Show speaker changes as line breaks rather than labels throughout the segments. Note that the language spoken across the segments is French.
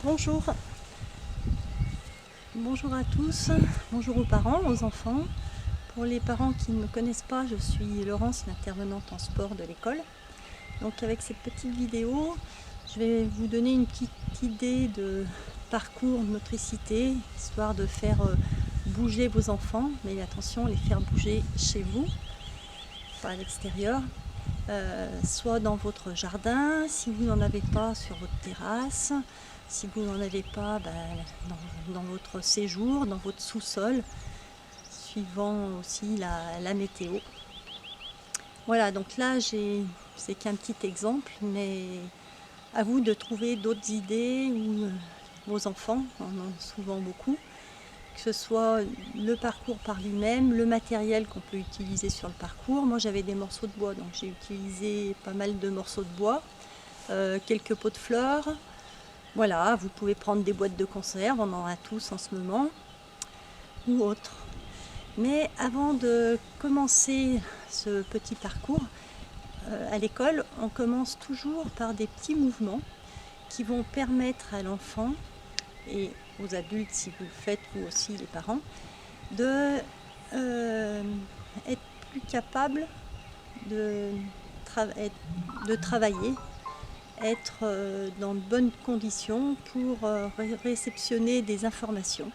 Bonjour, bonjour à tous, bonjour aux parents, aux enfants. Pour les parents qui ne me connaissent pas, je suis Laurence, l'intervenante en sport de l'école. Donc avec cette petite vidéo, je vais vous donner une petite idée de parcours de motricité, histoire de faire bouger vos enfants, mais attention, les faire bouger chez vous, pas à l'extérieur. Soit dans votre jardin, si vous n'en avez pas, sur votre terrasse, si vous n'en avez pas, dans votre séjour, dans votre sous-sol, suivant aussi la météo. Voilà, donc là c'est qu'un petit exemple, mais à vous de trouver d'autres idées où vos enfants en ont souvent beaucoup, que ce soit le parcours par lui-même, le matériel qu'on peut utiliser sur le parcours. Moi j'avais des morceaux de bois, donc j'ai utilisé pas mal de morceaux de bois, quelques pots de fleurs. Voilà, vous pouvez prendre des boîtes de conserve, on en a tous en ce moment, ou autre. Mais avant de commencer ce petit parcours, à l'école, on commence toujours par des petits mouvements qui vont permettre à l'enfant et aux adultes, si vous le faites, vous aussi les parents, de être plus capable de travailler, être dans de bonnes conditions pour réceptionner des informations.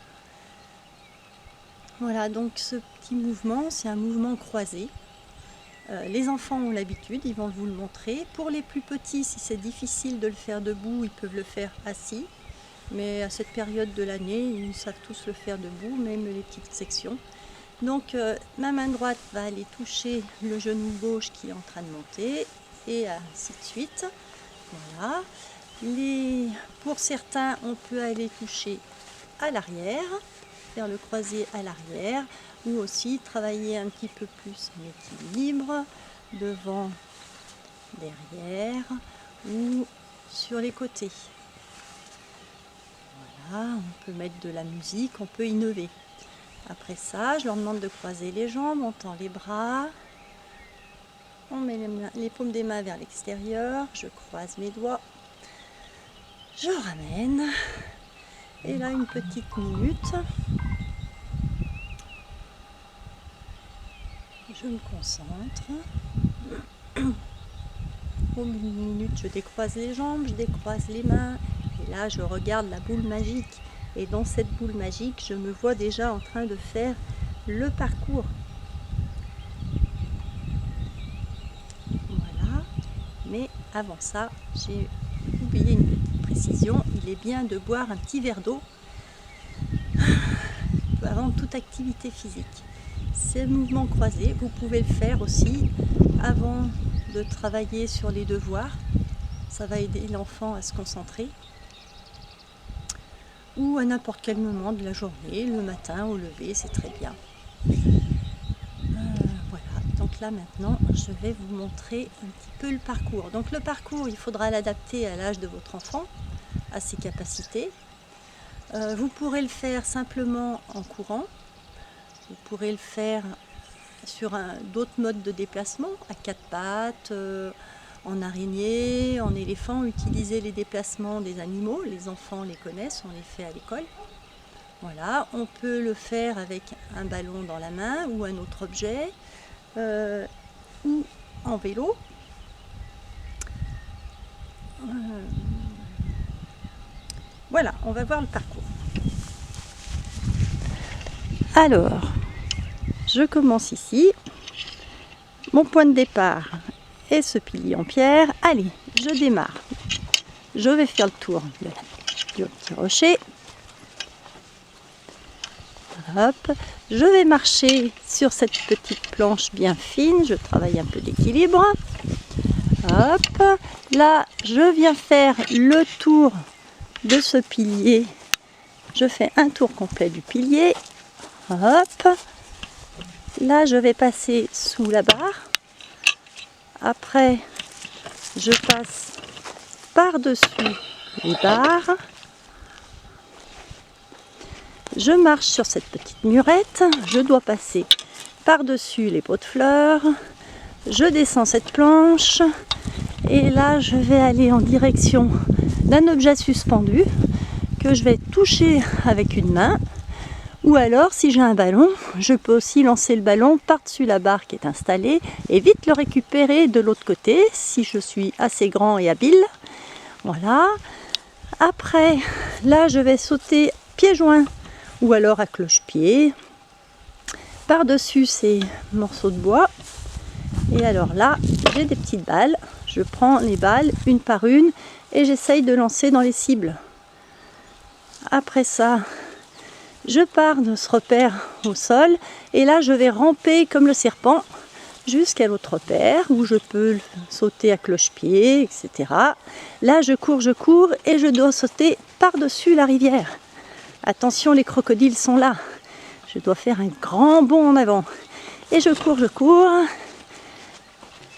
Voilà, donc ce petit mouvement, c'est un mouvement croisé. Les enfants ont l'habitude, ils vont vous le montrer. Pour les plus petits, si c'est difficile de le faire debout, ils peuvent le faire assis. Mais à cette période de l'année, ils savent tous le faire debout, même les petites sections. Donc ma main droite va aller toucher le genou gauche qui est en train de monter, et ainsi de suite. Voilà. Pour certains, on peut aller toucher à l'arrière, faire le croisé à l'arrière, ou aussi travailler un petit peu plus en équilibre, devant, derrière, ou sur les côtés. Voilà, on peut mettre de la musique, on peut innover. Après ça, je leur demande de croiser les jambes, on tend les bras, on met les paumes des mains vers l'extérieur, je croise mes doigts, je ramène, et là une petite minute, je me concentre. Au bout d'une minute, je décroise les jambes, je décroise les mains, et là je regarde la boule magique. Et dans cette boule magique, je me vois déjà en train de faire le parcours. Voilà. Mais avant ça, j'ai oublié une petite précision. Il est bien de boire un petit verre d'eau avant toute activité physique. Ces mouvements croisés, vous pouvez le faire aussi avant de travailler sur les devoirs. Ça va aider l'enfant à se concentrer. Ou à n'importe quel moment de la journée, le matin au lever, c'est très bien. Voilà, donc là maintenant, je vais vous montrer un petit peu le parcours. Donc le parcours, il faudra l'adapter à l'âge de votre enfant, à ses capacités. Vous pourrez le faire simplement en courant, vous pourrez le faire sur d'autres modes de déplacement, à quatre pattes, en araignée, en éléphant. Utiliser les déplacements des animaux, les enfants les connaissent, on les fait à l'école. Voilà, on peut le faire avec un ballon dans la main ou un autre objet, ou en vélo. Voilà, on va voir le parcours. Alors, je commence ici. Mon point de départ est ce pilier en pierre. Allez, je démarre. Je vais faire le tour du petit rocher. Hop, je vais marcher sur cette petite planche bien fine. Je travaille un peu d'équilibre. Hop, là, je viens faire le tour de ce pilier. Je fais un tour complet du pilier. Hop, là, je vais passer sous la barre. Après, je passe par-dessus les barres. Je marche sur cette petite murette. Je dois passer par-dessus les pots de fleurs. Je descends cette planche. Et là, je vais aller en direction d'un objet suspendu. que je vais toucher avec une main. Ou alors, si j'ai un ballon, je peux aussi lancer le ballon par-dessus la barre qui est installée et vite le récupérer de l'autre côté, si je suis assez grand et habile. Voilà. Après, là, je vais sauter pieds joints ou alors à cloche-pied par-dessus ces morceaux de bois. Et alors là, j'ai des petites balles. Je prends les balles une par une et j'essaye de lancer dans les cibles. Après ça, je pars de ce repère au sol et là je vais ramper comme le serpent jusqu'à l'autre repère où je peux sauter à cloche-pied, etc. Là je cours et je dois sauter par-dessus la rivière. Attention, les crocodiles sont là. Je dois faire un grand bond en avant. Et je cours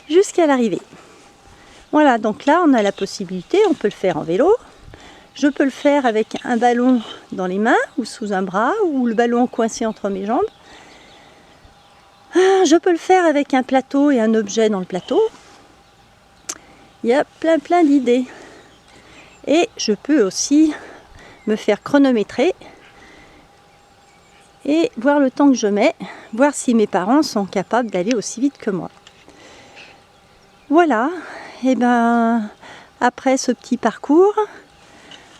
jusqu'à l'arrivée. Voilà, donc là on a la possibilité, on peut le faire en vélo. Je peux le faire avec un ballon dans les mains ou sous un bras ou le ballon coincé entre mes jambes. Je peux le faire avec un plateau et un objet dans le plateau. Il y a plein d'idées. Et je peux aussi me faire chronométrer et voir le temps que je mets, voir si mes parents sont capables d'aller aussi vite que moi. Voilà, et ben après ce petit parcours,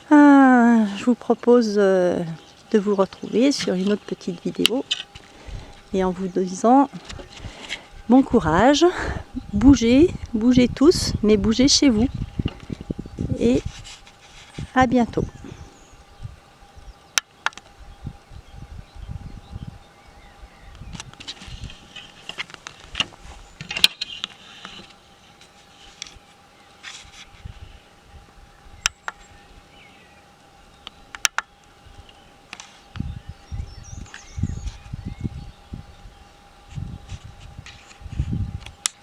je vous propose de vous retrouver sur une autre petite vidéo et en vous disant bon courage, bougez tous, mais bougez chez vous et à bientôt.